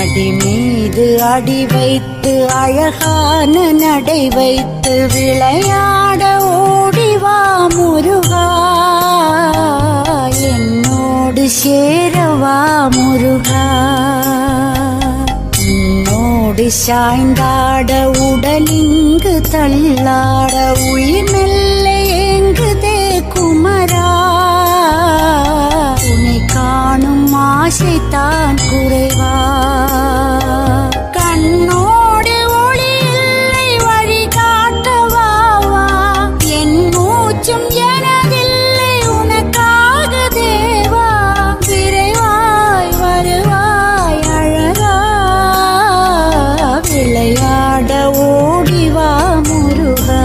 அடி மீது அடி வைத்து அழகான நடை வைத்து விளையாட ஓடிவா முருகா, என்னோடு சேரவா முருகா. உன்னோடு சாய்ந்தாட உடலிங்கு தள்ளாட உயிர் மெல்ல ஏங்குதே குமரா, உன்னை காணும் ஆசைத்தான் குறைவா. கண்ணோடு ஒளி இல்லை வழி காட்டவாவா, என் மூச்சும் எனதில்லை உனக்காக தேவா. விரைவாய் வருவாய் அழகா, விளையாட ஓடிவா முருகா.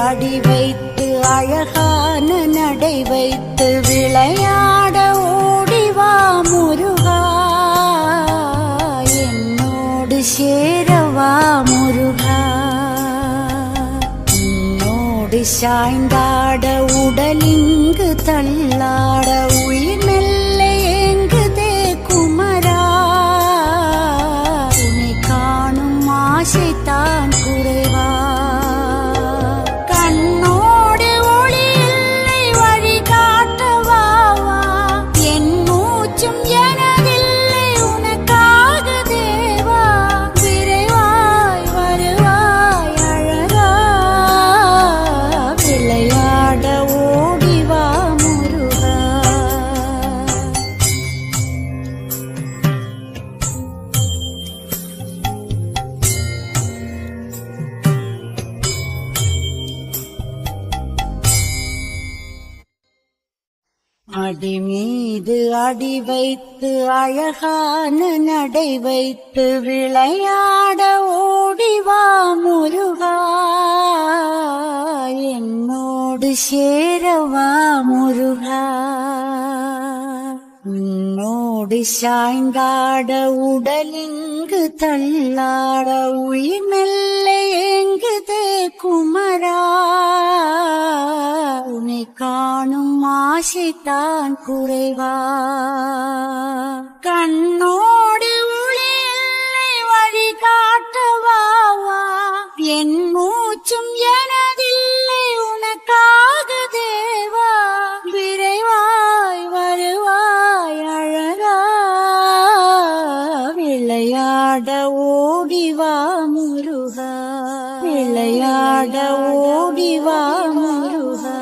அடி வைத்து அழகான நடை வைத்து விளையாட ஓடிவா முருகா, என்னோடு சேரவா முருகா. உன்னோடு சாய்ந்தாட உடலிங்கு தள்ளாட உயிர் மெல்ல ஏங்குதே குமரா, உன்னை காணும் ஆசைத்தான் குறைவா. அடி மீது அடி வைத்து அழகான நடை வைத்து விளையாட ஓடிவா முருகா, என்னோடு சேரவா முருகா. உன்னோடு சாய்ந்தாட உடலிங்கு தள்ளாட உயிர் மெல்ல ஏங்குதே குமரா, உன்னை காணும் ஆசைத்தான் குறைவா. கண்ணோடு ஒளி இல்லை வழி காட்டவாவா, என் மூச்சும் எனதில்லை உனக்காக தேவா. விரைவாய் வருவாய் அழகா, விளையாட ஓடிவா முருகா, விளையாட ஓடிவா முருகா.